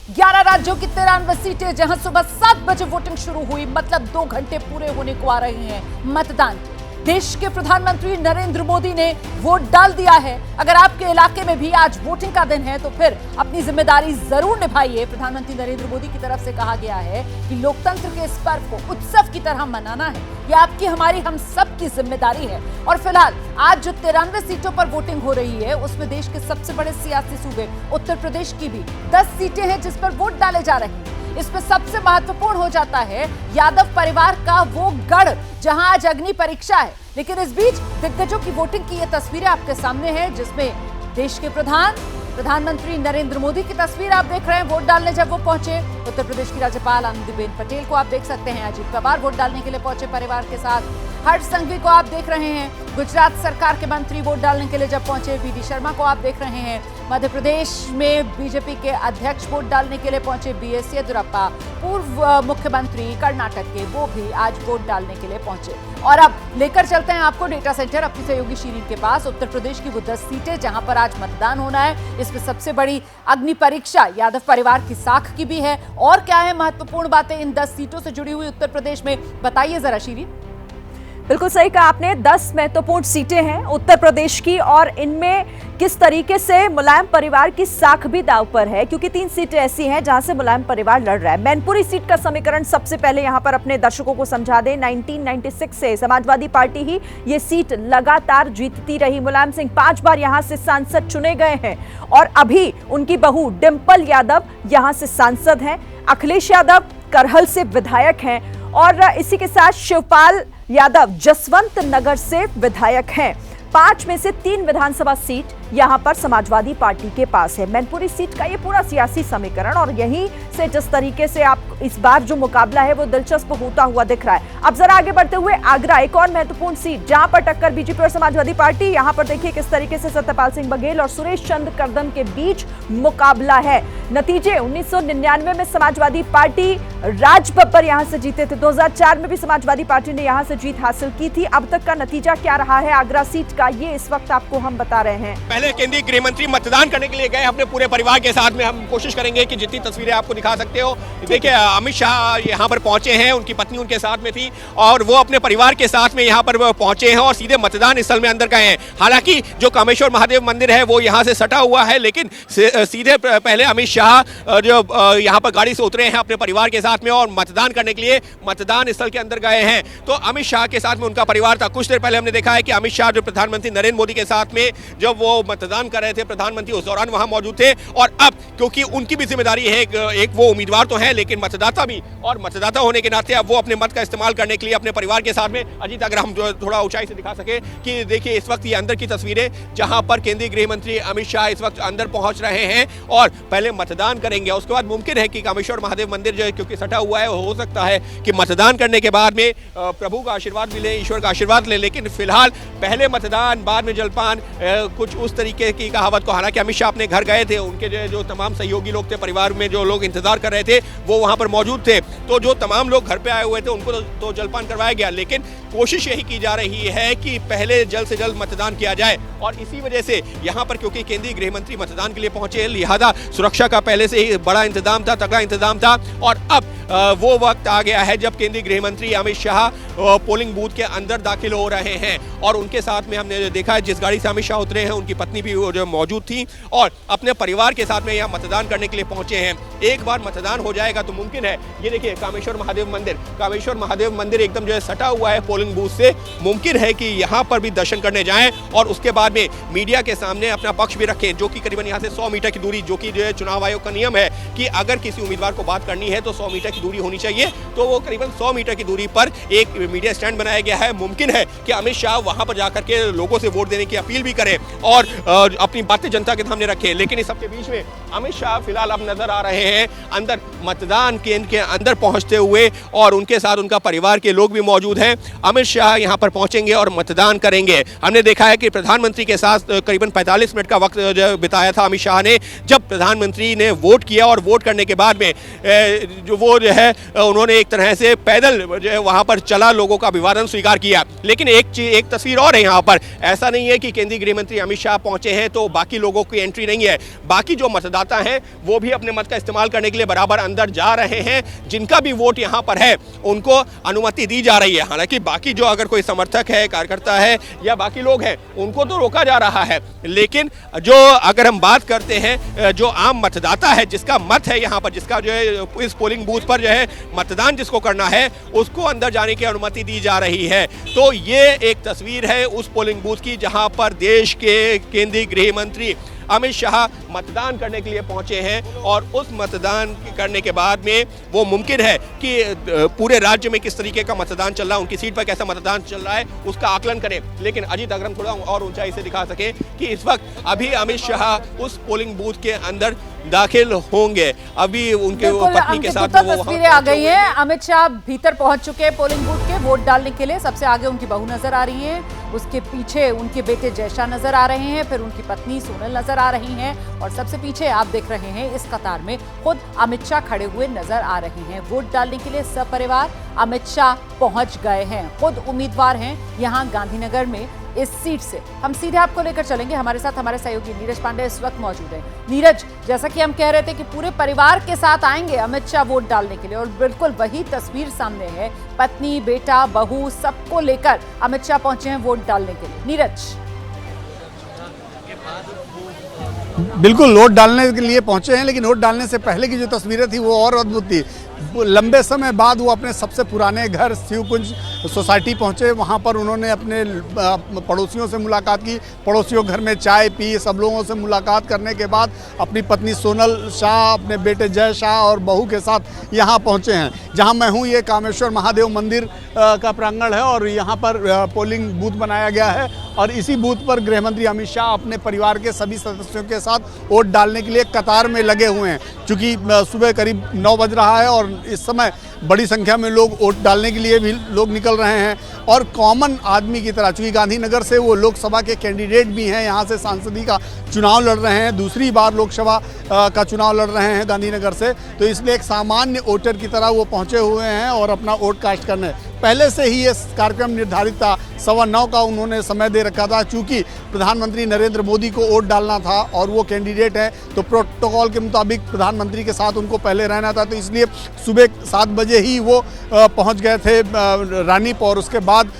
11 राज्यों की 93 सीटें, जहां सुबह 7 बजे वोटिंग शुरू हुई, मतलब 2 घंटे पूरे होने को आ रहे हैं मतदान। देश के प्रधानमंत्री नरेंद्र मोदी ने वोट डाल दिया है। अगर आपके इलाके में भी आज वोटिंग का दिन है तो फिर अपनी जिम्मेदारी जरूर निभाइए। प्रधानमंत्री नरेंद्र मोदी की तरफ से कहा गया है कि लोकतंत्र के इस पर्व को उत्सव की तरह मनाना है, यह आपकी, हमारी, हम सब की जिम्मेदारी है। और फिलहाल आज जो 93 सीटों पर वोटिंग हो रही है उसमें देश के सबसे बड़े सियासी सूबे उत्तर प्रदेश की भी 10 सीटें हैं जिस पर वोट डाले जा रहे हैं। इसमें सबसे महत्वपूर्ण हो जाता है यादव परिवार का वो गढ़, जहां आज अग्नि परीक्षा है। लेकिन इस बीच दिग्गजों की वोटिंग की ये तस्वीरें आपके सामने हैं, जिसमें देश के प्रधानमंत्री नरेंद्र मोदी की तस्वीर आप देख रहे हैं वोट डालने जब वो पहुंचे। उत्तर प्रदेश की राज्यपाल आनंदीबेन पटेल को आप देख सकते हैं, अजीत पवार वोट डालने के लिए पहुंचे परिवार के साथ। हर्ष संघवी को आप देख रहे हैं, गुजरात सरकार के मंत्री वोट डालने के लिए जब पहुंचे। वी डी शर्मा को आप देख रहे हैं, मध्य प्रदेश में बीजेपी के अध्यक्ष वोट डालने के लिए पहुंचे। बी एस येदियुरप्पा, पूर्व मुख्यमंत्री कर्नाटक के, वो भी आज वोट डालने के लिए पहुंचे। और अब लेकर चलते हैं आपको डेटा सेंटर अपनी सहयोगी शीरीन के पास। उत्तर प्रदेश की वो 10 सीटें जहां पर आज मतदान होना है, इसमें सबसे बड़ी अग्नि परीक्षा यादव परिवार की साख की भी है। और क्या है महत्वपूर्ण बातें इन 10 सीटों से जुड़ी हुई उत्तर प्रदेश में, बताइए जरा शीरीन। बिल्कुल सही कहा आपने, 10 महत्वपूर्ण सीटें हैं उत्तर प्रदेश की, और इनमें किस तरीके से मुलायम परिवार की साख भी दांव पर है, क्योंकि 3 सीटें ऐसी हैं जहां से मुलायम परिवार लड़ रहा है। मैनपुरी सीट का समीकरण सबसे पहले यहां पर अपने दर्शकों को समझा दें। 1996 से समाजवादी पार्टी ही ये सीट लगातार जीतती रही। मुलायम सिंह 5 बार यहां से सांसद चुने गए हैं और अभी उनकी बहू डिंपल यादव यहां से सांसद हैं। अखिलेश यादव करहल से विधायक हैं और इसी के साथ शिवपाल यादव जसवंत नगर से विधायक हैं। 5 में से 3 विधानसभा सीट यहां पर समाजवादी पार्टी के पास है। मैनपुरी सीट का ये पूरा सियासी समीकरण, और यहीं से जिस तरीके से आप इस बार जो मुकाबला है वो दिलचस्प होता हुआ दिख रहा है। अब जरा आगे बढ़ते हुए आगरा, एक और महत्वपूर्ण सीट जहां पर टक्कर बीजेपी और समाजवादी पार्टी। यहां पर देखिए किस तरीके से सत्यपाल सिंह बघेल और सुरेश चंद्र कर्दम के बीच मुकाबला है। नतीजे 1999 में समाजवादी पार्टी राज बब्बर यहां से जीते थे। 2004 में भी समाजवादी पार्टी ने यहां से जीत हासिल की थी। अब तक का नतीजा क्या रहा है आगरा सीट का, ये इस वक्त आपको हम बता रहे हैं। पहले केंद्रीय गृह मंत्री मतदान करने के लिए गए अपने पूरे परिवार के साथ में। हम कोशिश करेंगे कि जितनी तस्वीरें आपको दिखा सकते हो। देखिए अमित शाह यहाँ पर पहुंचे हैं, उनकी पत्नी उनके साथ में थी और वो अपने परिवार के साथ में यहाँ पर पहुंचे हैं और सीधे मतदान स्थल में अंदर गए हैं। हालांकि जो कामेश्वर महादेव मंदिर है वो यहाँ से सटा हुआ है, लेकिन सीधे पहले अमित शाह जो यहाँ पर गाड़ी से उतरे हैं अपने परिवार के साथ में और मतदान करने के लिए मतदान स्थल के अंदर गए हैं। तो अमित शाह के साथ में उनका परिवार था। कुछ देर पहले हमने देखा है कि अमित शाह जो प्रधानमंत्री नरेंद्र मोदी के साथ में जब वो मतदान कर रहे थे, प्रधानमंत्री उस दौरान वहां मौजूद थे। और अब क्योंकि उनकी भी जिम्मेदारी है, एक वो उम्मीदवार तो है लेकिन मतदाता भी, और मतदाता होने के नाते अब वो अपने मत का इस्तेमाल करने के लिए अपने परिवार के साथ में। अजीत, अगर हम थोड़ा ऊंचाई से दिखा सके कि देखिए इस वक्त ये अंदर की तस्वीरें जहां पर केंद्रीय गृह मंत्री अमित शाह इस वक्त अंदर पहुंच रहे हैं और पहले मतदान करेंगे। उसके बाद मुमकिन है कि कामेश्वर महादेव मंदिर जो है क्योंकि सटा हुआ है, हो सकता है कि मतदान करने के बाद में प्रभु का आशीर्वाद भी ले, ईश्वर का आशीर्वाद ले। लेकिन फिलहाल पहले मतदान बाद में जलपान, कुछ उस तरीके की कहावत को। हालांकि अमित शाह अपने घर गए थे, उनके जो तमाम सहयोगी लोग थे, परिवार में जो लोग इंतजार कर रहे थे वो वहां पर मौजूद थे। तो जो तमाम लोग घर पे आए हुए थे उनको तो जलपान करवाया गया, लेकिन कोशिश यही की जा रही है कि पहले जल्द से जल्द मतदान किया जाए। और इसी वजह से यहाँ पर क्योंकि केंद्रीय गृह मंत्री मतदान के लिए पहुंचे, लिहाजा सुरक्षा का पहले से ही बड़ा इंतजाम था, तगड़ा इंतजाम था। और अब वो वक्त आ गया है जब केंद्रीय गृह मंत्री अमित शाह पोलिंग बूथ के अंदर दाखिल हो रहे हैं। और उनके साथ में हमने देखा है जिस गाड़ी से अमित शाह उतरे हैं उनकी पत्नी भी जो मौजूद थी और अपने परिवार के साथ में यहाँ मतदान करने के लिए पहुंचे हैं। एक बार मतदान हो जाएगा तो मुमकिन है, ये देखिए कामेश्वर महादेव मंदिर एकदम जो है सटा हुआ है पोलिंग बूथ से। मुमकिन है कि यहाँ पर भी दर्शन करने जाएं और उसके बाद में मीडिया के सामने अपना पक्ष भी रखें, जो कि करीबन यहाँ से 100 मीटर की दूरी, जो कि जो है चुनाव आयोग का नियम है कि अगर किसी उम्मीदवार को बात करनी है तो 100 मीटर की दूरी होनी चाहिए। तो वो करीबन 100 मीटर की दूरी पर एक मीडिया स्टैंड बनाया गया है। मुमकिन है कि अमित शाह वहां पर जाकर के लोगों से वोट देने की अपील भी करें और अपनी बातें जनता के सामने रखें। लेकिन इस सबके बीच में अमित शाह फिलहाल अब नजर आ रहे हैं अंदर मतदान केंद्र के अंदर पहुंचते हुए और उनके साथ उनका परिवार के लोग भी मौजूद हैं। अमित शाह यहां पर पहुंचेंगे और मतदान करेंगे। हमने देखा है कि प्रधानमंत्री के साथ करीबन 45 मिनट का वक्त बिताया था अमित शाह ने, जब प्रधानमंत्री ने वोट किया और वोट करने के बाद में जो वो जो है उन्होंने एक तरह से पैदल जो है वहां पर चला, लोगों का अभिवादन स्वीकार किया। लेकिन एक तस्वीर और है यहाँ पर ऐसा नहीं है कि केंद्रीय गृह मंत्री अमित शाह पहुंचे हैं तो बाकी लोगों की एंट्री नहीं है। बाकी जो मतदाता हैं वो भी अपने मत का इस्तेमाल करने के लिए बराबर अंदर जा रहे हैं। जिनका भी वोट यहाँ पर है उनको अनुमति दी जा रही है। हालांकि बाकी जो अगर कोई समर्थक है, कार्यकर्ता है या बाकी लोग हैं उनको तो रोका जा रहा है, लेकिन जो अगर हम बात करते हैं जो आम मतदाता है जिसका मत है यहाँ पर, जिसका जो है इस पोलिंग बूथ पर जो है मतदान जिसको करना है उसको अंदर जाने की अनुमति दी जा रही है। तो ये एक तस्वीर है उस पोलिंग बूथ की जहां पर देश के केंद्रीय गृह मंत्री अमित शाह मतदान करने के लिए पहुंचे हैं और उस मतदान करने के बाद में वो मुमकिन है कि पूरे राज्य में किस तरीके का मतदान चल रहा है, उनकी सीट पर कैसा मतदान चल रहा है उसका आकलन करें। लेकिन अजीत अगर हम थोड़ा और ऊंचाई से दिखा सके कि इस वक्त अभी अमित शाह उस पोलिंग बूथ के अंदर दाखिल होंगे। अभी उनके पत्नी के साथ तस्वीरें आ गई हैं। अमित शाह भीतर पहुंच चुके हैं पोलिंग बूथ के वोट डालने के लिए। सबसे आगे उनकी बहू नजर आ रही है, उसके पीछे उनके बेटे जयशाह नजर आ रहे हैं, फिर उनकी पत्नी सोनल नजर आ रही हैं और सबसे पीछे आप देख रहे हैं इस कतार में खुद अमित शाह खड़े हुए नजर आ रहे हैं। वोट डालने के लिए सपरिवार अमित शाह पहुंच गए हैं। खुद उम्मीदवार हैं यहां गांधीनगर में इस सीट से। हम सीधे आपको लेकर चलेंगे, हमारे साथ हमारे सहयोगी नीरज पांडे इस वक्त मौजूद हैं। नीरज, जैसा कि हम कह रहे थे कि पूरे परिवार के साथ आएंगे अमित शाह वोट डालने के लिए और बिल्कुल वही तस्वीर सामने है। पत्नी, बेटा, बहू सबको लेकर अमित शाह पहुंचे हैं वोट डालने के लिए। नीरज, बिल्कुल वोट डालने के लिए पहुंचे हैं, लेकिन वोट डालने से पहले की जो तस्वीरें थी वो और अद्भुत थी। लंबे समय बाद वो अपने सबसे पुराने घर शिवकुंज सोसाइटी पहुंचे। वहां पर उन्होंने अपने पड़ोसियों से मुलाकात की, पड़ोसियों घर में चाय पी, सब लोगों से मुलाकात करने के बाद अपनी पत्नी सोनल शाह, अपने बेटे जय शाह और बहू के साथ यहां पहुंचे हैं। जहां मैं हूं ये कामेश्वर महादेव मंदिर का प्रांगण है और यहां पर पोलिंग बूथ बनाया गया है और इसी बूथ पर गृह मंत्री अमित शाह अपने परिवार के सभी सदस्यों के साथ वोट डालने के लिए कतार में लगे हुए हैं। चूँकि सुबह करीब 9 बज रहा है और इस समय बड़ी संख्या में लोग वोट डालने के लिए भी लोग निकल रहे हैं और कॉमन आदमी की तरह, चूँकि गांधीनगर से वो लोकसभा के कैंडिडेट भी हैं, यहाँ से सांसदी का चुनाव लड़ रहे हैं, दूसरी बार लोकसभा का चुनाव लड़ रहे हैं गांधीनगर से, तो इसलिए एक सामान्य वोटर की तरह वो पहुँचे हुए हैं और अपना वोट कास्ट करने। पहले से ही ये कार्यक्रम निर्धारित था, 9:15 का उन्होंने समय दे रखा था। चूँकि प्रधानमंत्री नरेंद्र मोदी को वोट डालना था और वो कैंडिडेट है तो प्रोटोकॉल के मुताबिक प्रधानमंत्री के साथ उनको पहले रहना था, तो इसलिए सुबह 7 बजे ही वो पहुंच गए थे रानीप और उसके बाद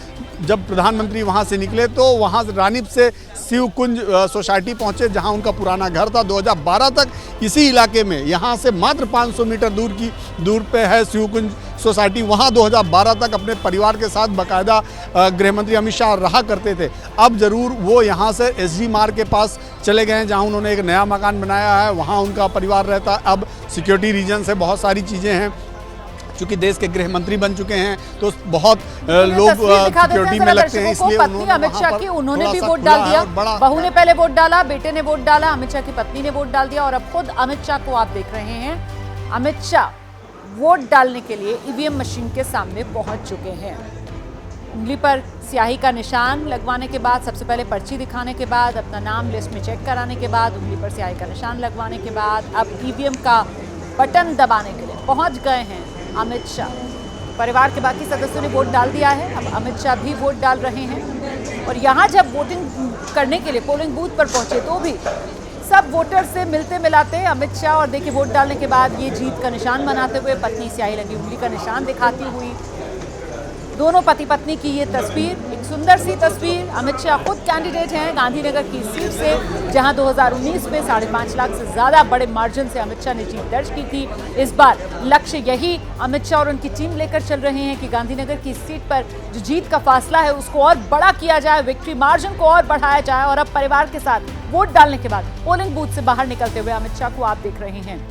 जब प्रधानमंत्री वहां से निकले तो वहां रानीप से शिवकुंज सोसाइटी पहुंचे जहां उनका पुराना घर था। 2012 तक इसी इलाके में, यहां से मात्र 500 मीटर दूर पे है शिवकुंज सोसाइटी। वहां 2012 तक अपने परिवार के साथ बाकायदा गृह मंत्री अमित शाह रहा करते थे। अब जरूर वो यहां से एसजी मार्ग के पास चले गए हैं जहां उन्होंने एक नया मकान बनाया है, वहां उनका परिवार रहता है। अब सिक्योरिटी रीजन से बहुत सारी चीज़ें हैं, चूँकि देश के गृह मंत्री बन चुके हैं तो बहुत लोग सिक्योरिटी में लगते हैं, इसलिए पत्नी अमित शाह की उन्होंने भी वोट डाल दिया। बहू ने पहले वोट डाला, बेटे ने वोट डाला, अमित शाह की पत्नी ने वोट डाल दिया और अब खुद अमित शाह को आप देख रहे हैं। अमित शाह वोट डालने के लिए ईवीएम मशीन के सामने पहुंच चुके हैं। उंगली पर स्याही का निशान लगवाने के बाद, सबसे पहले पर्ची दिखाने के बाद, अपना नाम लिस्ट में चेक कराने के बाद, उंगली पर स्याही का निशान लगवाने के बाद अब ईवीएम का बटन दबाने के लिए पहुंच गए हैं अमित शाह। परिवार के बाकी सदस्यों ने वोट डाल दिया है, अब अमित शाह भी वोट डाल रहे हैं और यहाँ जब वोटिंग करने के लिए पोलिंग बूथ पर पहुंचे तो भी सब वोटर से मिलते मिलाते अमित शाह और देखिए वोट डालने के बाद ये जीत का निशान बनाते हुए, पत्नी स्याही लगी उंगली का निशान दिखाती हुई, दोनों पति पत्नी की ये तस्वीर, एक सुंदर सी तस्वीर। अमित शाह खुद कैंडिडेट हैं गांधीनगर की सीट से, जहां 2019 में 5.5 लाख से ज्यादा बड़े मार्जिन से अमित शाह ने जीत दर्ज की थी। इस बार लक्ष्य यही अमित शाह और उनकी टीम लेकर चल रहे हैं कि गांधीनगर की सीट पर जो जीत का फासला है उसको और बड़ा किया जाए, विक्ट्री मार्जिन को और बढ़ाया जाए और अब परिवार के साथ वोट डालने के बाद पोलिंग बूथ से बाहर निकलते हुए अमित शाह को आप देख रहे हैं।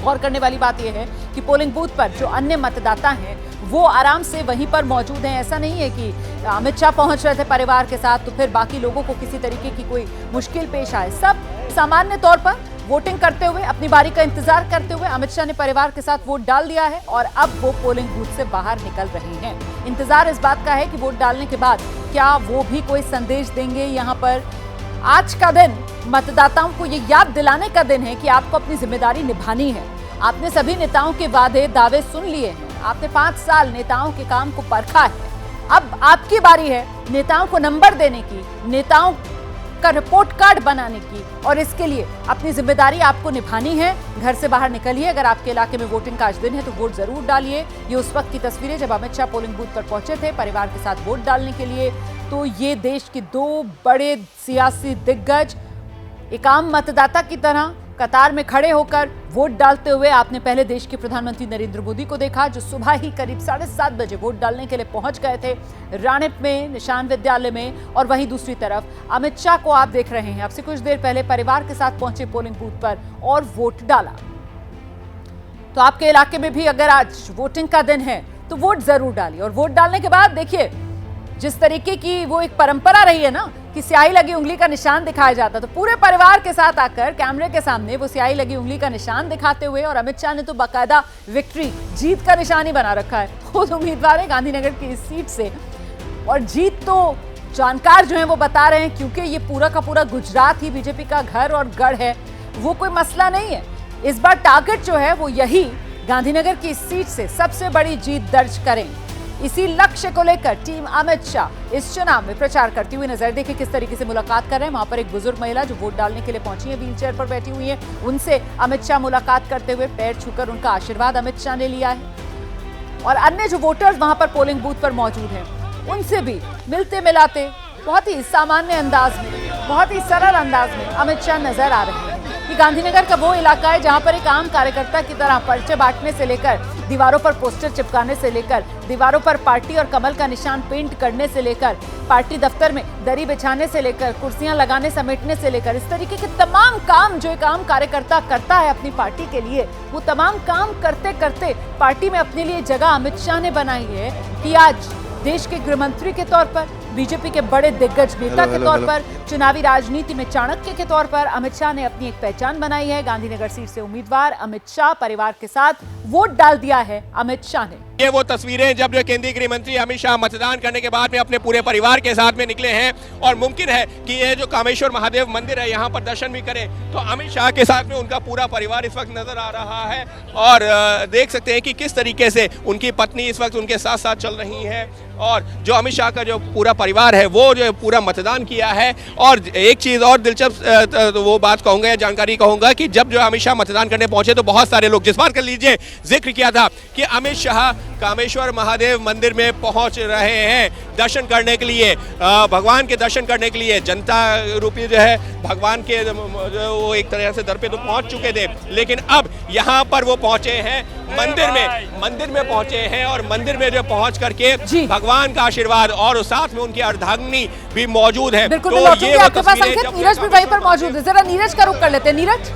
गौर करने वाली बात यह है कि पोलिंग बूथ पर जो अन्य मतदाता हैं वो आराम से वहीं पर मौजूद हैं। ऐसा नहीं है कि अमित शाह पहुंच रहे थे परिवार के साथ तो फिर बाकी लोगों को किसी तरीके की कोई मुश्किल पेश आए। सब सामान्य तौर पर वोटिंग करते हुए, अपनी बारी का इंतजार करते हुए अमित शाह ने परिवार के साथ वोट डाल दिया है और अब वो पोलिंग बूथ से बाहर निकल रहे हैं। इंतजार इस बात का है कि वोट डालने के बाद क्या वो भी कोई संदेश देंगे। यहाँ पर आज का दिन मतदाताओं को ये याद दिलाने का दिन है कि आपको अपनी जिम्मेदारी निभानी है। आपने सभी नेताओं के वादे दावे सुन लिए हैं, आपने 5 साल नेताओं के काम को परखा है अब आपकी बारी है नेताओं को नंबर देने की, नेताओं का रिपोर्ट कार्ड बनाने की, और इसके लिए अपनी जिम्मेदारी आपको निभानी है। घर से बाहर निकलिए, अगर आपके इलाके में वोटिंग का आज दिन है तो वोट जरूर डालिए। ये उस वक्त की तस्वीरें जब अमित शाह पोलिंग बूथ पर पहुंचे थे परिवार के साथ वोट डालने के लिए। तो ये देश के दो बड़े सियासी दिग्गज एक आम मतदाता की तरह कतार में खड़े होकर वोट डालते हुए आपने पहले देश के प्रधानमंत्री नरेंद्र मोदी को देखा, जो सुबह ही करीब 7:30 बजे वोट डालने के लिए पहुंच गए थे रानीप में निशान विद्यालय में। और वहीं दूसरी तरफ अमित शाह को आप देख रहे हैं, अब से कुछ देर पहले परिवार के साथ पहुंचे पोलिंग बूथ पर और वोट डाला। तो आपके इलाके में भी अगर आज वोटिंग का दिन है तो वोट जरूर डालिए। और वोट डालने के बाद देखिए, जिस तरीके की वो एक परंपरा रही है ना कि स्याही लगी उंगली का निशान दिखाया जाता, तो पूरे परिवार के साथ आकर कैमरे के सामने वो स्याही लगी उंगली का निशान दिखाते हुए, और अमित शाह ने तो बाकायदा विक्ट्री, जीत का निशान ही बना रखा है। खुद उम्मीदवार है गांधीनगर की इस सीट से, और जीत तो जानकार जो है वो बता रहे हैं, क्योंकि ये पूरा का पूरा गुजरात ही बीजेपी का घर और गढ़ है, वो कोई मसला नहीं है। इस बार टारगेट जो है वो यही गांधीनगर की इस सीट से सबसे बड़ी जीत दर्ज करें। इसी लक्ष्य को लेकर टीम अमित शाह इस चुनाव में प्रचार करती हुई नजर। देखिए किस तरीके से मुलाकात कर रहे हैं। वहां पर एक बुजुर्ग महिला जो वोट डालने के लिए पहुंची है, व्हीलचेयर पर बैठी हुई है, उनसे अमित शाह मुलाकात करते हुए पैर छूकर उनका आशीर्वाद अमित शाह ने लिया है। और अन्य जो वोटर्स वहां पर पोलिंग बूथ पर मौजूद हैं, उनसे भी मिलते मिलाते बहुत ही सामान्य अंदाज में, बहुत ही सरल अंदाज में अमित शाह नजर आ रहे हैं। कि गांधीनगर का वो इलाका है जहां पर एक आम कार्यकर्ता की तरह पर्चे बांटने से लेकर, दीवारों पर पोस्टर चिपकाने से लेकर, दीवारों पर पार्टी और कमल का निशान पेंट करने से लेकर, पार्टी दफ्तर में दरी बिछाने से लेकर, कुर्सियां लगाने समेटने से लेकर, इस तरीके के तमाम काम जो एक आम कार्यकर्ता करता है अपनी पार्टी के लिए, वो तमाम काम करते करते पार्टी में अपने लिए जगह अमित शाह ने बनाई है कि आज देश के गृह मंत्री के तौर पर, बीजेपी के बड़े दिग्गज नेता के तौर पर, चुनावी राजनीति में चाणक्य के तौर पर अमित शाह ने अपनी एक पहचान बनाई है। गांधीनगर सीट से उम्मीदवार अमित शाह परिवार के साथ वोट डाल दिया है अमित शाह ने। ये वो तस्वीरें जब जो केंद्रीय गृह मंत्री अमित शाह मतदान करने के बाद में अपने पूरे परिवार के साथ में निकले हैं, और मुमकिन है कि ये जो कामेश्वर महादेव मंदिर है यहाँ पर दर्शन भी करें, तो अमित शाह के साथ में उनका पूरा परिवार इस वक्त नजर आ रहा है। और देख सकते हैं कि किस तरीके से उनकी पत्नी इस वक्त उनके साथ साथ चल रही है, और जो अमित शाह का जो पूरा परिवार है वो जो पूरा मतदान किया है। और एक चीज़ और दिलचस्प वो बात कहूँगा या जानकारी कहूँगा कि जब जो अमित शाह मतदान करने पहुंचे तो बहुत सारे लोग, जिस बात कर लीजिए जिक्र किया था कि अमित शाह कामेश्वर महादेव मंदिर में पहुंच रहे हैं दर्शन करने के लिए, भगवान के दर्शन करने के लिए। जनता रूपी जो है भगवान के वो एक तरह से दर पे तो पहुंच चुके थे, लेकिन अब यहाँ पर वो पहुंचे हैं मंदिर में पहुंचे हैं, और मंदिर में जो पहुंच करके भगवान का आशीर्वाद, और साथ में उनकी अर्धांगिनी भी मौजूद है। बिल्कुल, तो ये आपके पास अंकित नीरज भी वहीं पर मौजूद है, जरा नीरज का रुख कर लेते हैं। नीरज,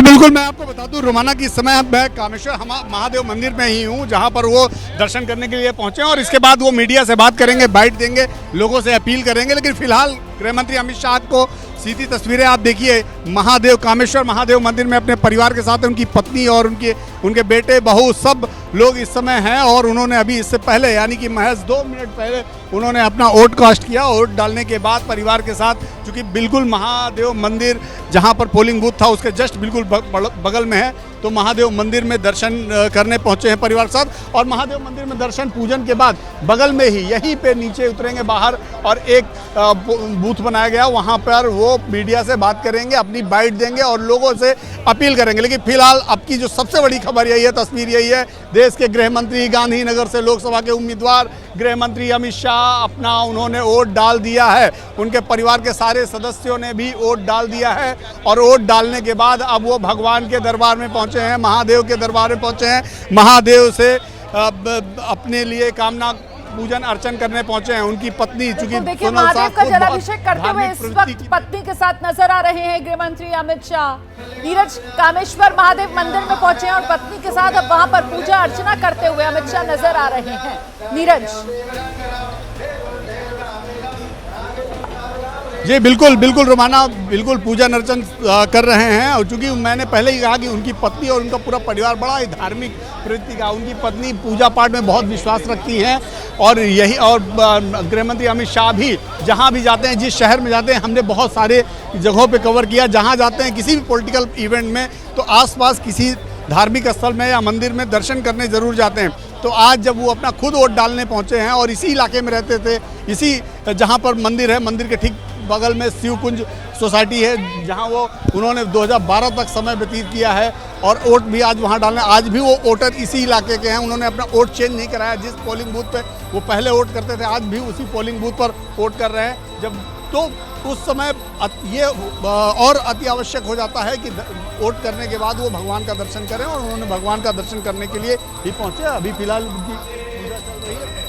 बिल्कुल मैं आपको बता दूं रोमाना कि इस समय मैं कामेश्वर महादेव मंदिर में ही हूं, जहां पर वो दर्शन करने के लिए पहुंचे, और इसके बाद वो मीडिया से बात करेंगे, बाइट देंगे, लोगों से अपील करेंगे। लेकिन फिलहाल गृह मंत्री अमित शाह को सीधी तस्वीरें आप देखिए महादेव कामेश्वर महादेव मंदिर में अपने परिवार के साथ, उनकी पत्नी और उनके बेटे बहू सब लोग इस समय हैं। और उन्होंने अभी इससे पहले यानी कि महज 2 मिनट पहले उन्होंने अपना वोट कास्ट किया। वोट डालने के बाद परिवार के साथ, चूंकि बिल्कुल महादेव मंदिर जहां पर पोलिंग बूथ था उसके जस्ट बिल्कुल बगल में है, तो महादेव मंदिर में दर्शन करने पहुंचे हैं परिवार के साथ। और महादेव मंदिर में दर्शन पूजन के बाद बगल में ही यहीं पे नीचे उतरेंगे बाहर, और एक बूथ बनाया गया, वहां पर वो मीडिया से बात करेंगे, अपनी बाइट देंगे और लोगों से अपील करेंगे। लेकिन फिलहाल अब की जो सबसे बड़ी खबर यही है, तस्वीर यही है, देश के गृह मंत्री, गांधीनगर से लोकसभा के उम्मीदवार गृह मंत्री अमित शाह उन्होंने वोट डाल दिया है। उनके परिवार के सारे सदस्यों ने भी वोट डाल दिया है, और वोट डालने के बाद अब वो भगवान के दरबार में पहुंचे हैं, महादेव के दरबार में पहुंचे हैं, महादेव से अपने लिए कामना पूजन अर्चन करने पहुंचे हैं। उनकी पत्नी, चूंकि देखिए महादेव का जलाभिषेक करते हुए इस वक्त पत्नी के साथ नजर आ रहे हैं गृह मंत्री अमित शाह। नीरज, कामेश्वर महादेव मंदिर में पहुंचे हैं और पत्नी के साथ अब वहां पर पूजा अर्चना करते हुए अमित शाह नजर आ रहे हैं। नीरज जी बिल्कुल रोमाना, बिल्कुल पूजन अर्चन कर रहे हैं। और चूंकि मैंने पहले ही कहा कि उनकी पत्नी और उनका पूरा परिवार बड़ा ही धार्मिक प्रवृत्ति का, उनकी पत्नी पूजा पाठ में बहुत विश्वास रखती हैं, और यही, और गृह मंत्री अमित शाह भी जहां भी जाते हैं, जिस शहर में जाते हैं, हमने बहुत सारे जगहों पे कवर किया, जहां जाते हैं किसी भी पॉलिटिकल इवेंट में, तो आसपास किसी धार्मिक स्थल में या मंदिर में दर्शन करने ज़रूर जाते हैं। तो आज जब वो अपना खुद वोट डालने पहुंचे हैं और इसी इलाके में रहते थे, इसी जहां पर मंदिर है, मंदिर के ठीक बगल में शिवकुंज सोसाइटी है जहां वो उन्होंने 2012 तक समय व्यतीत किया है और वोट भी आज वहां डालने, आज भी वो वोटर इसी इलाके के हैं। उन्होंने अपना वोट चेंज नहीं कराया, जिस पोलिंग बूथ पे वो पहले वोट करते थे आज भी उसी पोलिंग बूथ पर वोट कर रहे हैं। जब तो उस समय ये और अति आवश्यक हो जाता है कि वोट करने के बाद वो भगवान का दर्शन करें और उन्होंने भगवान का दर्शन करने के लिए ही पहुंचे। अभी फिलहाल उनकी पूजा चल रही है।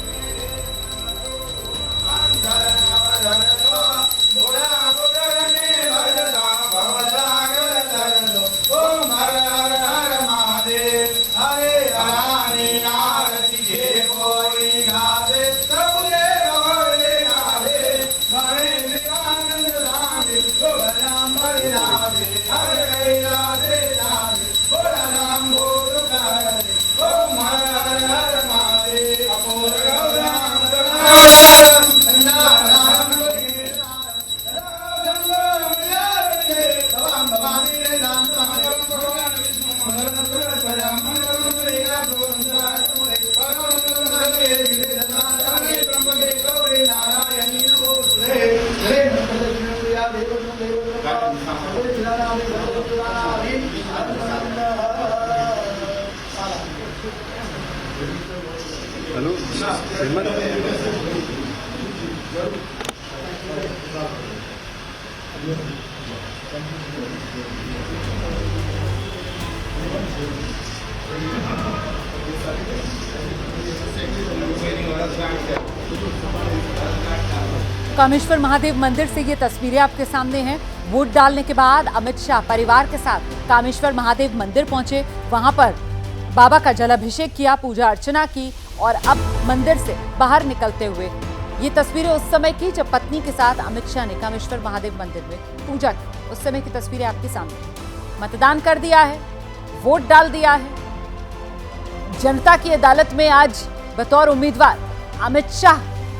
कामेश्वर महादेव मंदिर से ये तस्वीरें आपके सामने हैं। वोट डालने के बाद अमित शाह परिवार के साथ कामेश्वर महादेव मंदिर पहुंचे, वहां पर बाबा का जलाभिषेक किया, पूजा अर्चना की और अब मंदिर से बाहर निकलते हुए ये तस्वीरें उस समय की जब पत्नी के साथ अमित शाह ने कामेश्वर महादेव मंदिर में पूजा की। उस समय की तस्वीरें आपके सामने। मतदान कर दिया है, वोट डाल दिया है। जनता की अदालत में आज बतौर उम्मीदवार अमित शाह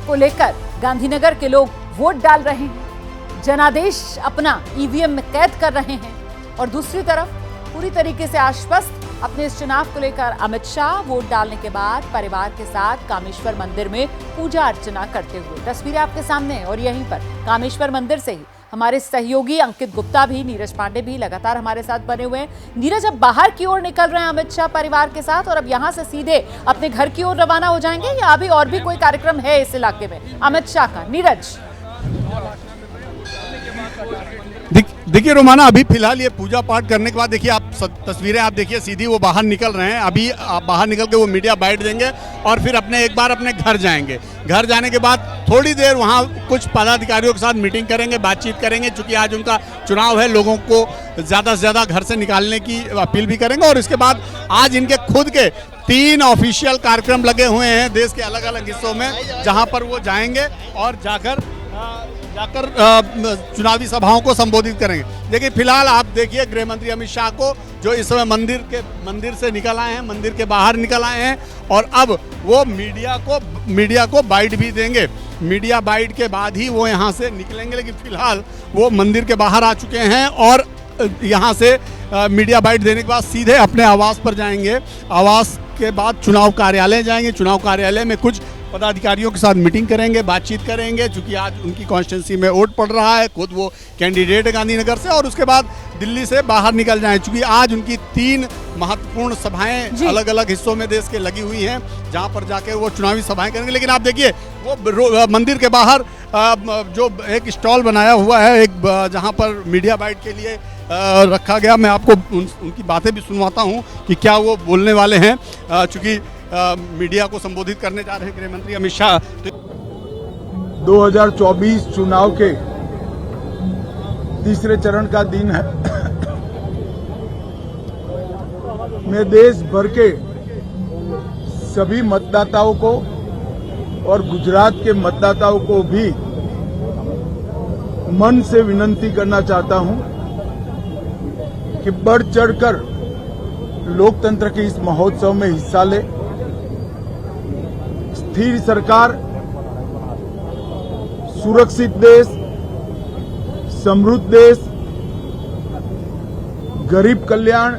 को लेकर गांधीनगर के लोग वोट डाल रहे हैं, जनादेश अपना ईवीएम में कैद कर रहे हैं और दूसरी तरफ पूरी तरीके से आश्वस्त अपने इस चुनाव को लेकर अमित शाह वोट डालने के बाद परिवार के साथ कामेश्वर मंदिर में पूजा अर्चना करते हुए। तस्वीरें आपके सामने हैं और यहीं पर कामेश्वर मंदिर से ही हमारे सहयोगी अंकित गुप्ता भी, नीरज पांडे भी लगातार हमारे साथ बने हुए हैं। नीरज, अब बाहर की ओर निकल रहे हैं अमित शाह परिवार के साथ और अब यहां से सीधे अपने घर की ओर रवाना हो जाएंगे या अभी और भी कोई कार्यक्रम है इस इलाके में अमित शाह का? नीरज, देखिए रोमाना, अभी फिलहाल ये पूजा पाठ करने के बाद देखिए आप तस्वीरें आप देखिए, सीधी वो बाहर निकल रहे हैं। अभी बाहर निकल के वो मीडिया बाइट देंगे और फिर एक बार अपने घर जाएंगे। घर जाने के बाद थोड़ी देर वहाँ कुछ पदाधिकारियों के साथ मीटिंग करेंगे, बातचीत करेंगे, चूंकि आज उनका चुनाव है, लोगों को ज़्यादा से ज़्यादा घर से निकालने की अपील भी करेंगे। और इसके बाद आज इनके खुद के 3 ऑफिशियल कार्यक्रम लगे हुए हैं देश के अलग अलग हिस्सों में, जहाँ पर वो जाएंगे और जाकर चुनावी सभाओं को संबोधित करेंगे। लेकिन फिलहाल आप देखिए गृह मंत्री अमित शाह को, जो इस समय मंदिर से निकल आए हैं, मंदिर के बाहर निकल आए हैं और अब वो मीडिया को बाइट भी देंगे। मीडिया बाइट के बाद ही वो यहाँ से निकलेंगे, लेकिन फिलहाल वो मंदिर के बाहर आ चुके हैं और यहाँ से मीडिया बाइट देने के बाद सीधे अपने आवास पर जाएंगे। आवास के बाद चुनाव कार्यालय जाएंगे। चुनाव कार्यालय में कुछ पदाधिकारियों के साथ मीटिंग करेंगे, बातचीत करेंगे, क्योंकि आज उनकी कॉन्स्टिट्यूंसी में वोट पड़ रहा है, खुद वो कैंडिडेट है गांधीनगर से, और उसके बाद दिल्ली से बाहर निकल जाएं, क्योंकि आज उनकी 3 महत्वपूर्ण सभाएं अलग अलग हिस्सों में देश के लगी हुई हैं, जहां पर जाके वो चुनावी सभाएं करेंगे। लेकिन आप देखिए वो मंदिर के बाहर जो एक स्टॉल बनाया हुआ है, एक जहां पर मीडिया बाइट के लिए रखा गया। मैं आपको उनकी बातें भी सुनवाता हूं कि क्या वो बोलने वाले हैं, चूँकि मीडिया को संबोधित करने जा रहे हैं गृह मंत्री अमित शाह। 2024 चुनाव के तीसरे चरण का दिन है। मैं देश भर के सभी मतदाताओं को और गुजरात के मतदाताओं को भी मन से विनती करना चाहता हूं कि बढ़ चढ़कर लोकतंत्र के इस महोत्सव में हिस्सा ले। स्थिर सरकार, सुरक्षित देश, समृद्ध देश, गरीब कल्याण,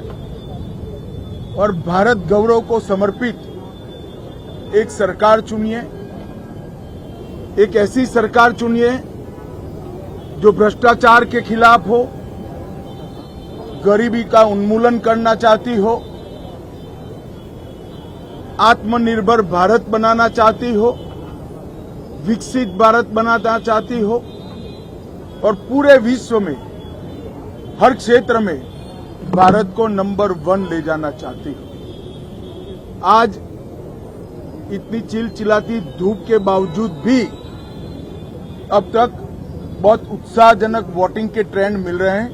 और भारत गौरव को समर्पित एक सरकार चुनिए, एक ऐसी सरकार चुनिए जो भ्रष्टाचार के खिलाफ हो, गरीबी का उन्मूलन करना चाहती हो, आत्मनिर्भर भारत बनाना चाहती हो, विकसित भारत बनाना चाहती हो और पूरे विश्व में हर क्षेत्र में भारत को नंबर 1 ले जाना चाहती हो। आज इतनी चिलचिलाती धूप के बावजूद भी अब तक बहुत उत्साहजनक वोटिंग के ट्रेंड मिल रहे हैं।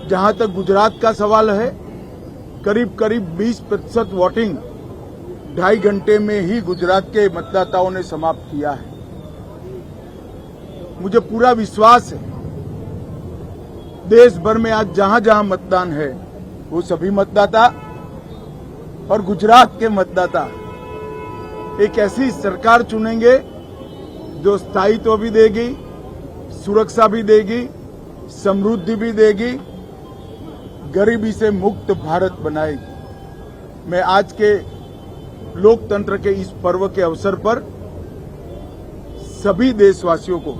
जहां तक गुजरात का सवाल है, करीब करीब 20% वोटिंग 2.5 घंटे में ही गुजरात के मतदाताओं ने समाप्त किया है। मुझे पूरा विश्वास है देश भर में आज जहां जहां मतदान है वो सभी मतदाता और गुजरात के मतदाता एक ऐसी सरकार चुनेंगे जो स्थायित्व भी देगी, सुरक्षा भी देगी, समृद्धि भी देगी, गरीबी से मुक्त भारत बनाएगी। मैं आज के लोकतंत्र के इस पर्व के अवसर पर सभी देशवासियों को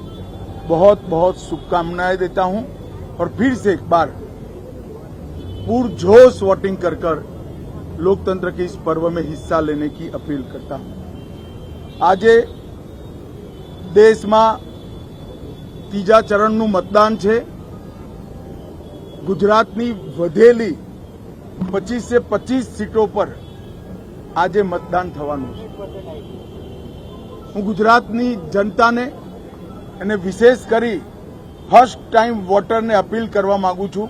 बहुत बहुत शुभकामनाएं देता हूं और फिर से एक बार पुरजोश वोटिंग कर लोकतंत्र के इस पर्व में हिस्सा लेने की अपील करता हूं। आज देश में तीजा चरणનું मतदान है। गुजरातनी વધેલી 25 से 25 सीटों पर आज मतदान થવાનું છે। હું ગુજરાતની જનતાને અને વિશેષ કરી ફર્સ્ટ ટાઈમ વોટરને અપીલ કરવા માંગુ છું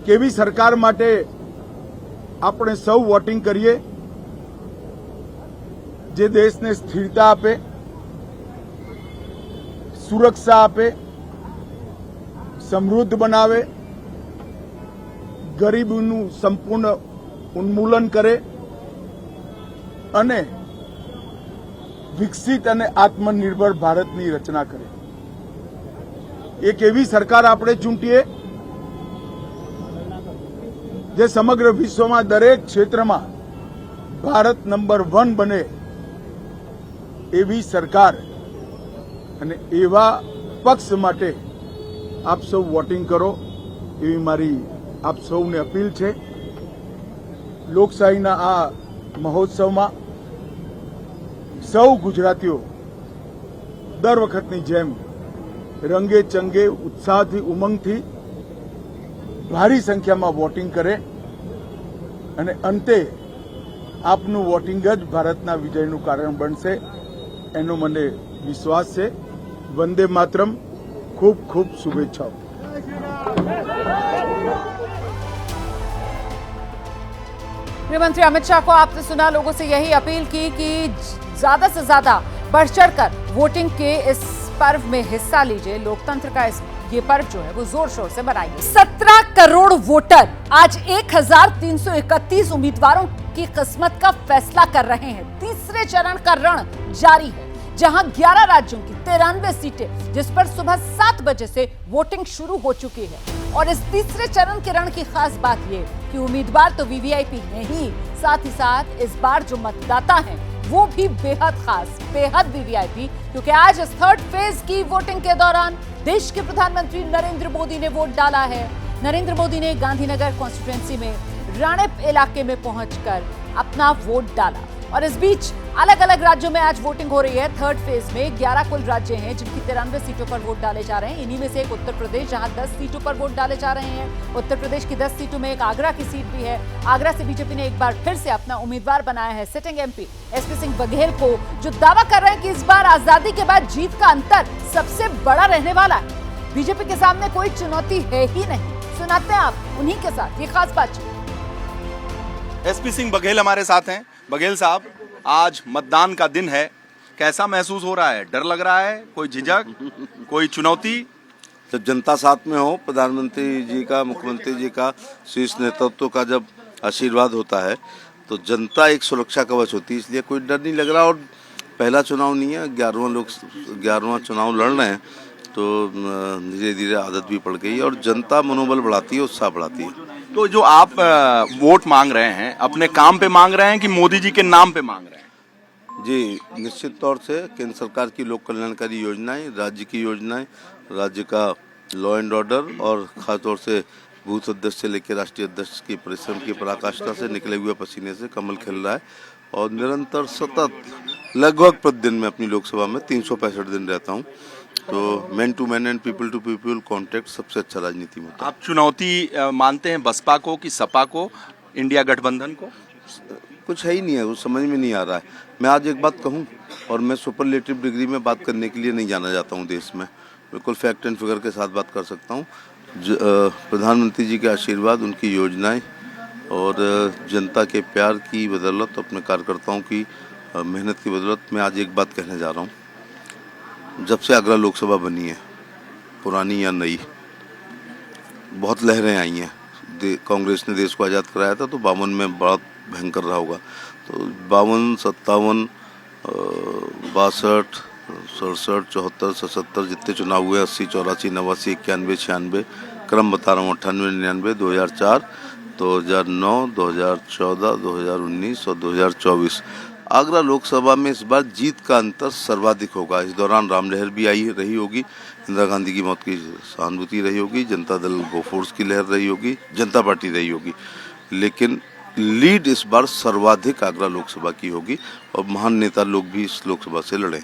કેવી સરકાર માટે આપણે સૌ વોટિંગ કરીએ જે દેશને સ્થિરતા આપે, સુરક્ષા આપે, સમૃદ્ધ બનાવે, ગરીબીનું સંપૂર્ણ ઉન્મૂલન કરે અને વિકસિત અને આત્મનિર્ભર ભારતની રચના કરે। એક એવી સરકાર આપણે ચૂંટીએ જે સમગ્ર વિશ્વમાં દરેક ક્ષેત્રમાં ભારત નંબર 1 બને એવી સરકાર અને એવા પક્ષ માટે આપ સૌ વોટિંગ કરો એવી મારી આપ સૌને અપીલ છે। લોકશાહીના આ મહોત્સવમાં સૌ ગુજરાતીઓ દર વખતની જેમ રંગે ચંગે ઉત્સાહથી ઉમંગથી ભારી સંખ્યામાં વોટિંગ કરે અને અંતે આપનું વોટિંગ જ ભારતના વિજયનું કારણ બનશે એનો મને વિશ્વાસ છે। વંદે માતરમ। खूब खूब शुभेच्छाओं। गृहमंत्री अमित शाह को आपने सुना, लोगों से यही अपील की कि ज्यादा से ज्यादा बढ़ चढ़कर वोटिंग के इस पर्व में हिस्सा लीजिए। लोकतंत्र का ये पर्व जो है वो जोर शोर से मनाइए। 17 करोड़ वोटर आज 1331 उम्मीदवारों की किस्मत का फैसला कर रहे हैं। तीसरे चरण का रण जारी है, जहां 11 राज्यों की 93 सीटें, जिस पर सुबह 7 बजे से वोटिंग शुरू हो चुकी है। और इस तीसरे चरण के रण की खास बात यह कि उम्मीदवार तो वीवीआईपी हैं ही, साथ ही साथ इस बार जो मतदाता हैं वो भी बेहद खास, बेहद वीवीआईपी, क्योंकि आज इस थर्ड फेज की वोटिंग के दौरान देश के प्रधानमंत्री नरेंद्र मोदी ने वोट डाला है। नरेंद्र मोदी ने गांधीनगर कॉन्स्टिट्यूएंसी में राणेप इलाके में पहुंचकर अपना वोट डाला। और इस बीच अलग अलग राज्यों में आज वोटिंग हो रही है। थर्ड फेज में 11 कुल राज्य हैं जिनकी 93 सीटों पर वोट डाले जा रहे हैं। इन्हीं में से एक उत्तर प्रदेश, जहां 10 सीटों पर वोट डाले जा रहे हैं। उत्तर प्रदेश की 10 सीटों में एक आगरा की सीट भी है। आगरा से बीजेपी ने एक बार फिर से अपना उम्मीदवार बनाया है sitting MP SP Singh Baghel को, जो दावा कर रहे हैं कि इस बार आजादी के बाद जीत का अंतर सबसे बड़ा रहने वाला है। बीजेपी के सामने कोई चुनौती है ही नहीं। सुनाते हैं आप उन्हीं के साथ ये खास बातचीत। एसपी सिंह बघेल हमारे साथ हैं। बघेल साहब, आज मतदान का दिन है, कैसा महसूस हो रहा है? डर लग रहा है? कोई झिझक, कोई चुनौती? जब जनता साथ में हो, प्रधानमंत्री जी का, मुख्यमंत्री जी का शीर्ष नेतृत्व का जब आशीर्वाद होता है तो जनता एक सुरक्षा कवच होती है, इसलिए कोई डर नहीं लग रहा। और पहला चुनाव नहीं है, 11वां चुनाव लड़ रहे हैं, तो धीरे धीरे आदत भी पड़ गई और जनता मनोबल बढ़ाती है, उत्साह बढ़ाती है। तो जो आप वोट मांग रहे हैं, अपने काम पे मांग रहे हैं कि मोदी जी के नाम पे मांग रहे हैं? जी, निश्चित तौर से केंद्र सरकार की लोक कल्याणकारी योजनाएं, राज्य की योजनाएं, राज्य का लॉ एंड ऑर्डर और खासतौर से बूथ अध्यक्ष से लेकर राष्ट्रीय अध्यक्ष की परिश्रम की पराकाष्ठा से निकले हुए पसीने से कमल खिल रहा है और निरंतर सतत लगभग प्रतिदिन मैं अपनी लोकसभा में 365 दिन रहता हूं, तो man to man and people to people contact सबसे अच्छा राजनीति में होता है। आप चुनौती मानते हैं बसपा को कि सपा को, इंडिया गठबंधन को? कुछ है ही नहीं है, वो समझ में नहीं आ रहा है। मैं आज एक बात कहूं और मैं सुपरलेटिव डिग्री में बात करने के लिए नहीं जाना जाता हूं देश में, बिल्कुल फैक्ट एंड फिगर के साथ बात कर सकता हूं। प्रधानमंत्री जी के आशीर्वाद, उनकी योजनाएं और जनता के प्यार की बदौलत, अपने कार्यकर्ताओं की मेहनत की बदौलत मैं आज एक बात कहने जा रहा हूं। जब से आगरा लोकसभा बनी है, पुरानी या नई, बहुत लहरें आई हैं। कांग्रेस ने देश को आज़ाद कराया था तो 52 में बड़ा भयंकर रहा होगा, तो 52, 57, 62, 67, 74, 77 जितने चुनाव हुए, 80, 84, 89, 91, 96, क्रम बता रहा हूँ, 98, 99, 2004, 2009, 2014, 2019 और 2024। आगरा लोकसभा में इस बार जीत का अंतर सर्वाधिक होगा। इस दौरान राम लहर भी आई रही होगी, इंदिरा गांधी की मौत की सहानुभूति रही होगी, जनता दल गोफोर्स की लहर रही होगी, जनता पार्टी रही होगी, लेकिन लीड इस बार सर्वाधिक आगरा लोकसभा की होगी और महान नेता लोग भी इस लोकसभा से लड़े।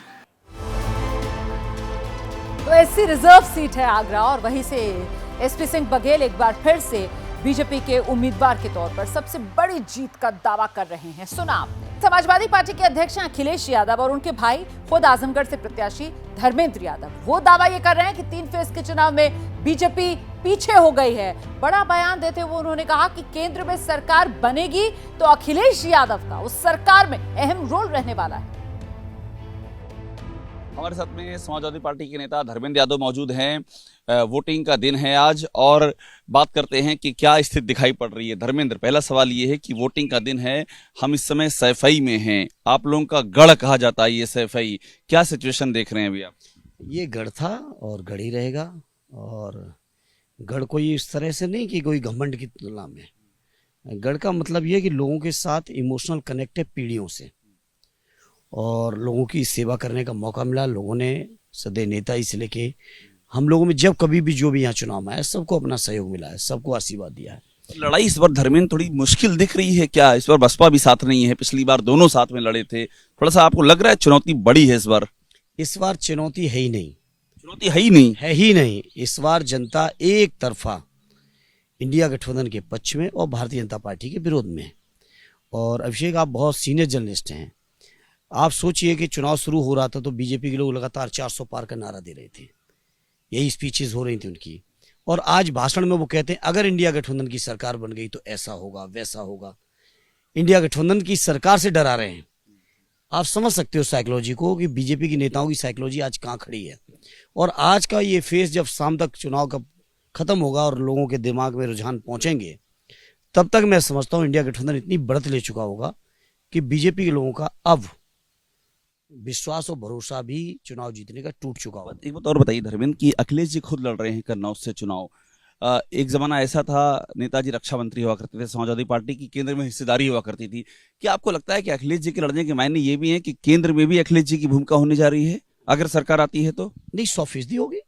तो ऐसी रिजर्व सीट है आगरा और वहीं से एसपी सिंह बघेल एक बार फिर से बीजेपी के उम्मीदवार के तौर पर सबसे बड़ी जीत का दावा कर रहे हैं। सुना आपने। समाजवादी पार्टी के अध्यक्ष अखिलेश यादव और उनके भाई खुद आजमगढ़ से प्रत्याशी धर्मेंद्र यादव वो दावा ये कर रहे हैं कि 3 फेज के चुनाव में बीजेपी पीछे हो गई है। बड़ा बयान देते हुए उन्होंने कहा कि केंद्र में सरकार बनेगी तो अखिलेश यादव का उस सरकार में अहम रोल रहने वाला है। हमारे साथ में समाजवादी पार्टी के नेता धर्मेंद्र यादव मौजूद हैं। वोटिंग का दिन है आज और बात करते हैं कि क्या स्थिति दिखाई पड़ रही है। धर्मेंद्र, पहला सवाल ये है कि वोटिंग का दिन है, हम इस समय सैफई में हैं, आप लोगों का गढ़ कहा जाता है ये सैफई, क्या सिचुएशन देख रहे हैं अभी आप? ये गढ़ था और गढ़ ही रहेगा और गढ़ कोई इस तरह से नहीं कि कोई घमंड की तुलना में। गढ़ का मतलब ये कि लोगों के साथ इमोशनल कनेक्ट है पीढ़ियों से और लोगों की सेवा करने का मौका मिला। लोगों ने सदैव नेता से लेके हम लोगों में जब कभी भी जो भी यहाँ चुनाव आया सबको अपना सहयोग मिला है, सबको आशीर्वाद दिया है। लड़ाई इस बार धर्मेंद्र थोड़ी मुश्किल दिख रही है क्या? इस बार बसपा भी साथ नहीं है, पिछली बार दोनों साथ में लड़े थे, थोड़ा सा आपको लग रहा है चुनौती बड़ी है इस बार? इस बार चुनौती है ही नहीं, चुनौती है ही नहीं, है ही नहीं। इस बार जनता एक तरफा इंडिया गठबंधन के पक्ष में और भारतीय जनता पार्टी के विरोध में। और अभिषेक, आप बहुत सीनियर जर्नलिस्ट हैं, आप सोचिए कि चुनाव शुरू हो रहा था तो बीजेपी के लोग लगातार 400 पार का नारा दे रहे थे, यही स्पीचेस हो रही थी उनकी, और आज भाषण में वो कहते हैं अगर इंडिया गठबंधन की सरकार बन गई तो ऐसा होगा वैसा होगा। इंडिया गठबंधन की सरकार से डरा रहे हैं। आप समझ सकते हो साइकोलॉजी को कि बीजेपी की नेताओं की साइकोलॉजी आज कहाँ खड़ी है। और आज का ये फेस जब शाम तक चुनाव का खत्म होगा और लोगों के दिमाग में रुझान पहुंचेंगे, तब तक मैं समझता हूँ इंडिया गठबंधन इतनी बढ़त ले चुका होगा कि बीजेपी के लोगों का अब विश्वास और भरोसा भी चुनाव जीतने का टूट चुका होगा। एक बात और बताइए धर्मेंद्र की अखिलेश जी खुद लड़ रहे हैं कन्नौज से चुनाव। एक जमाना ऐसा था, नेताजी रक्षा मंत्री हुआ करते थे, समाजवादी पार्टी की केंद्र में हिस्सेदारी हुआ करती थी। क्या आपको लगता है कि अखिलेश जी के लड़ने के मायने ये भी है कि केंद्र में भी अखिलेश जी की भूमिका होने जा रही है अगर सरकार आती है तो? नहीं, 100% होगी।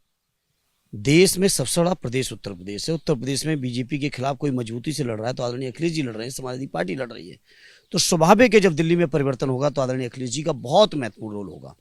देश में सबसे बड़ा प्रदेश उत्तर प्रदेश है। उत्तर प्रदेश में बीजेपी के खिलाफ कोई मजबूती से लड़ रहा है तो आदरणीय अखिलेश जी लड़ रहे हैं, समाजवादी पार्टी लड़ रही है। तो स्वाभाविक है जब दिल्ली में परिवर्तन होगा तो आदरणीय अखिलेश जी का बहुत महत्वपूर्ण रोल होगा।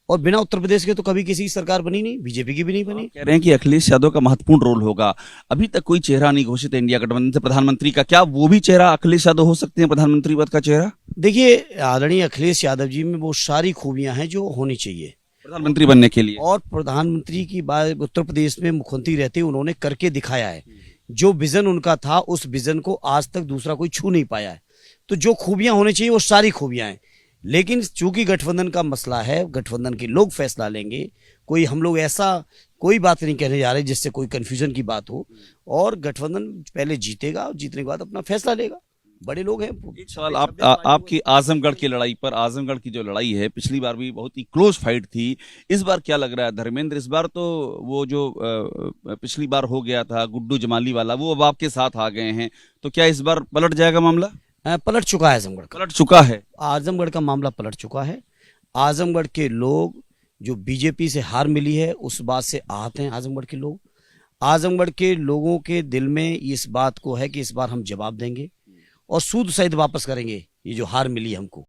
और बिना उत्तर प्रदेश के तो कभी किसी की सरकार बनी नहीं, बीजेपी की भी नहीं बनी। कह रहे हैं कि अखिलेश यादव का महत्वपूर्ण रोल होगा। अभी तक कोई चेहरा नहीं घोषित है इंडिया गठबंधन से प्रधानमंत्री का, क्या वो भी चेहरा अखिलेश यादव हो सकते हैं, प्रधानमंत्री पद का चेहरा? देखिए, आदरणीय अखिलेश यादव जी में वो सारी खूबियां हैं जो होनी चाहिए प्रधानमंत्री बनने के लिए। और प्रधानमंत्री की बात उत्तर प्रदेश में मुख्यमंत्री रहते उन्होंने करके दिखाया है। जो विजन उनका था उस विजन को आज तक दूसरा कोई छू नहीं पाया है। तो जो खूबियां होनी चाहिए वो सारी खूबियां हैं। लेकिन चूंकि गठबंधन का मसला है, गठबंधन के लोग फैसला लेंगे। कोई हम लोग ऐसा कोई बात नहीं कहने जा रहे जिससे कोई कंफ्यूजन की बात हो। और गठबंधन पहले जीतेगा और जीतने के बाद अपना फैसला लेगा। बड़े लोग हैं। एक सवाल आपकी आजमगढ़ की लड़ाई पर, आजमगढ़ की जो लड़ाई है पिछली बार भी बहुत ही क्लोज फाइट थी, इस बार क्या लग रहा है धर्मेंद्र? इस बार तो वो जो पिछली बार हो गया था गुड्डू जमाली वाला, वो अब आपके साथ आ गए हैं, तो क्या इस बार पलट जाएगा मामला? पलट चुका है आजमगढ़ का। पलट चुका है आजमगढ़ का मामला पलट चुका है। आजमगढ़ के लोग जो बीजेपी से हार मिली है उस बात से आहत हैं। आजमगढ़ के लोग, आजमगढ़ के लोगों के दिल में इस बात को है कि इस बार हम जवाब देंगे और सूद सहित वापस करेंगे ये जो हार मिली हमको।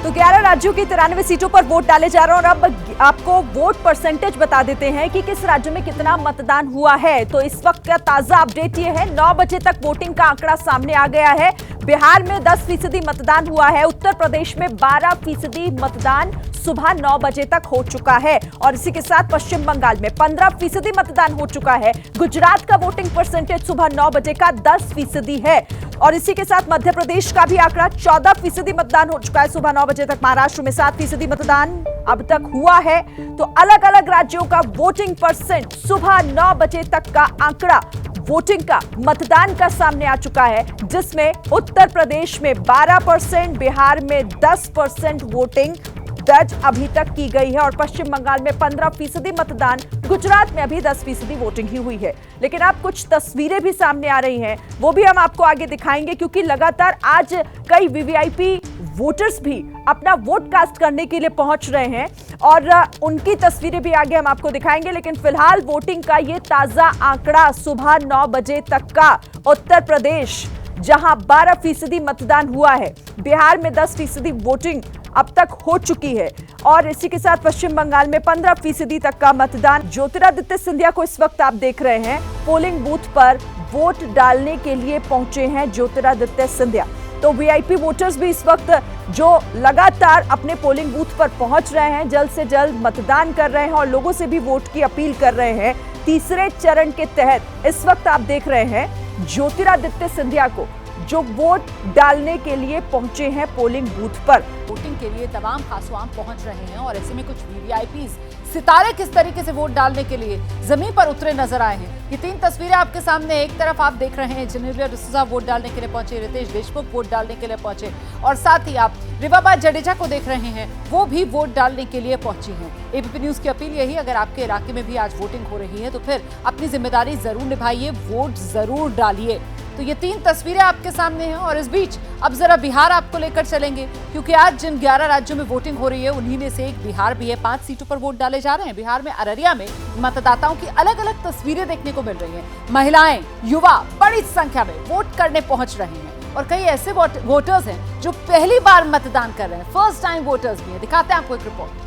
तो 11 राज्यों की 93 सीटों पर वोट डाले जा रहे हैं और अब आपको वोट परसेंटेज बता देते हैं कि किस राज्य में कितना मतदान हुआ है। तो इस वक्त का ताजा अपडेट ये है, 9 बजे तक वोटिंग का आंकड़ा सामने आ गया है। बिहार में 10% मतदान हुआ है, उत्तर प्रदेश में 12% मतदान सुबह 9 बजे तक हो चुका है और इसी के साथ पश्चिम बंगाल में 15% मतदान हो चुका है। गुजरात का वोटिंग परसेंटेज सुबह 9 बजे का 10% है और इसी के साथ मध्य प्रदेश का भी आंकड़ा 14% मतदान हो चुका है सुबह 9 बजे तक। महाराष्ट्र में 7% मतदान अब तक हुआ है। तो अलग अलग राज्यों का वोटिंग परसेंट सुबह 9 बजे तक का आंकड़ा वोटिंग का, मतदान का सामने आ चुका है, जिसमें उत्तर प्रदेश में 12%, बिहार में 10% वोटिंग दर्ज अभी तक की गई है और पश्चिम बंगाल में 15% मतदान, गुजरात में अभी 10% वोटिंग ही हुई है। लेकिन अब कुछ तस्वीरें भी सामने आ रही हैं, वो भी हम आपको आगे दिखाएंगे क्योंकि लगातार आज कई वीवीआईपी वोटर्स भी अपना वोट कास्ट करने के लिए पहुंच रहे हैं और उनकी तस्वीरें भी आगे हम आपको दिखाएंगे। लेकिन फिलहाल वोटिंग का ये ताजा आंकड़ा सुबह 9 बजे तक का, उत्तर प्रदेश जहां 12% मतदान हुआ है, बिहार में 10% वोटिंग अब तक हो चुकी है और इसी के साथ पश्चिम बंगाल में 15% तक का मतदान। ज्योतिरादित्य सिंधिया को इस वक्त आप देख रहे हैं, पोलिंग बूथ पर वोट डालने के लिए पहुंचे हैं ज्योतिरादित्य सिंधिया। तो वीआईपी वोटर्स भी इस वक्त जो लगातार अपने पोलिंग बूथ पर पहुंच रहे हैं, जल्द से जल्द मतदान कर रहे हैं और लोगों से भी वोट की अपील कर रहे हैं। तीसरे चरण के तहत इस वक्त आप देख रहे हैं ज्योतिरादित्य सिंधिया को जो वोट डालने के लिए पहुंचे हैं पोलिंग बूथ पर। वोटिंग के लिए तमाम खासवाम पहुंच रहे हैं और ऐसे में कुछ वीवीआईपी सितारे किस तरीके से वोट डालने के लिए जमीन पर उतरे नजर आए हैं। ये 3 तस्वीरें आपके सामने, एक तरफ आप देख रहे हैं जेनेलिया डिसूजा वोट डालने के लिए पहुंचे, रितेश देशमुख वोट डालने के लिए पहुंचे और साथ ही आप रिवाबा जडेजा को देख रहे हैं, वो भी वोट डालने के लिए पहुंची हैं। एबीपी न्यूज की अपील यही, अगर आपके इलाके में भी आज वोटिंग हो रही है तो फिर अपनी जिम्मेदारी जरूर निभाइए, वोट जरूर डालिए। तो ये 3 तस्वीरें आपके सामने हैं और इस बीच अब जरा बिहार आपको लेकर चलेंगे क्योंकि आज जिन 11 राज्यों में वोटिंग हो रही है उन्हीं में से एक बिहार भी है। 5 सीटों पर वोट डाले जा रहे हैं। बिहार में अररिया में मतदाताओं की अलग अलग तस्वीरें देखने को मिल रही हैं। महिलाएं, युवा बड़ी संख्या में वोट करने पहुंच रहे हैं और कई ऐसे वोटर्स हैं जो पहली बार मतदान कर रहे हैं, फर्स्ट टाइम वोटर्स भी हैं। दिखाते हैं आपको एक रिपोर्ट।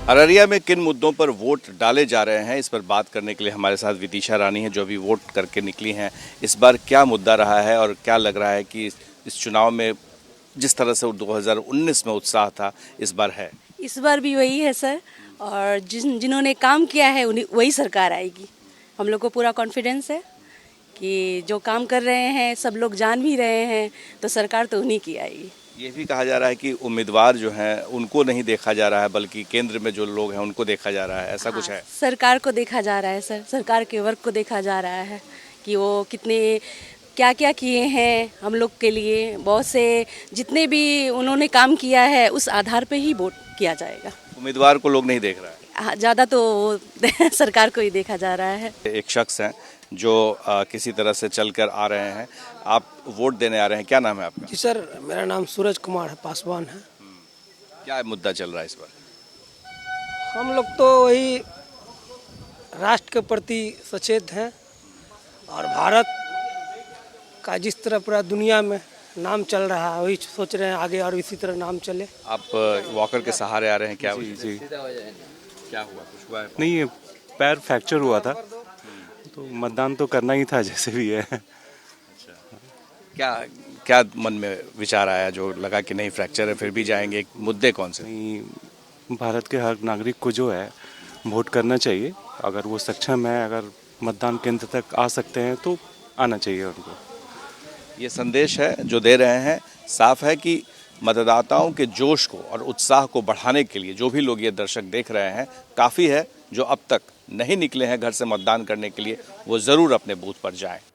अररिया में किन मुद्दों पर वोट डाले जा रहे हैं, इस पर बात करने के लिए हमारे साथ विदिशा रानी हैं जो अभी वोट करके निकली हैं। इस बार क्या मुद्दा रहा है और क्या लग रहा है कि इस चुनाव में जिस तरह से 2019 में उत्साह था इस बार है? इस बार भी वही है सर, और जिन्होंने काम किया है वही सरकार आएगी। हम लोग को पूरा कॉन्फिडेंस है कि जो काम कर रहे हैं सब लोग जान भी रहे हैं, तो सरकार तो उन्हीं की आएगी। ये भी कहा जा रहा है कि उम्मीदवार जो हैं उनको नहीं देखा जा रहा है बल्कि केंद्र में जो लोग हैं उनको देखा जा रहा है, ऐसा कुछ है? सरकार को देखा जा रहा है सर, सरकार के वर्क को देखा जा रहा है कि वो कितने क्या क्या किए हैं हम लोग के लिए। बहुत से जितने भी उन्होंने काम किया है उस आधार पे ही वोट किया जाएगा। उम्मीदवार को लोग नहीं देख रहा है? ज़्यादा तो सरकार को ही देखा जा रहा है। एक शख्स हैं जो किसी तरह से चलकर आ रहे हैं, आप वोट देने आ रहे हैं, क्या नाम है आपका? जी सर, मेरा नाम सूरज कुमार है, पासवान है। क्या मुद्दा चल रहा है इस बार? हम लोग तो वही राष्ट्र के प्रति सचेत हैं और भारत का जिस तरह पूरा दुनिया में नाम चल रहा है वही सोच रहे हैं आगे और इसी तरह नाम चले। आप वॉकर के सहारे आ रहे हैं क्या? जी क्या हुआ, कुछ हुआ है? नहीं, ये पैर फ्रैक्चर हुआ था तो मतदान तो करना ही था जैसे भी है। अच्छा, क्या क्या मन में विचार आया जो लगा कि नहीं फ्रैक्चर है फिर भी जाएंगे? मुद्दे कौन से? नहीं, भारत के हर नागरिक को जो है वोट करना चाहिए। अगर वो सक्षम है, अगर मतदान केंद्र तक आ सकते हैं तो आना चाहिए उनको। ये संदेश है जो दे रहे हैं, साफ है कि मतदाताओं के जोश को और उत्साह को बढ़ाने के लिए जो भी लोग ये दर्शक देख रहे हैं, काफ़ी है जो अब तक नहीं निकले हैं घर से मतदान करने के लिए, वो ज़रूर अपने बूथ पर जाएं।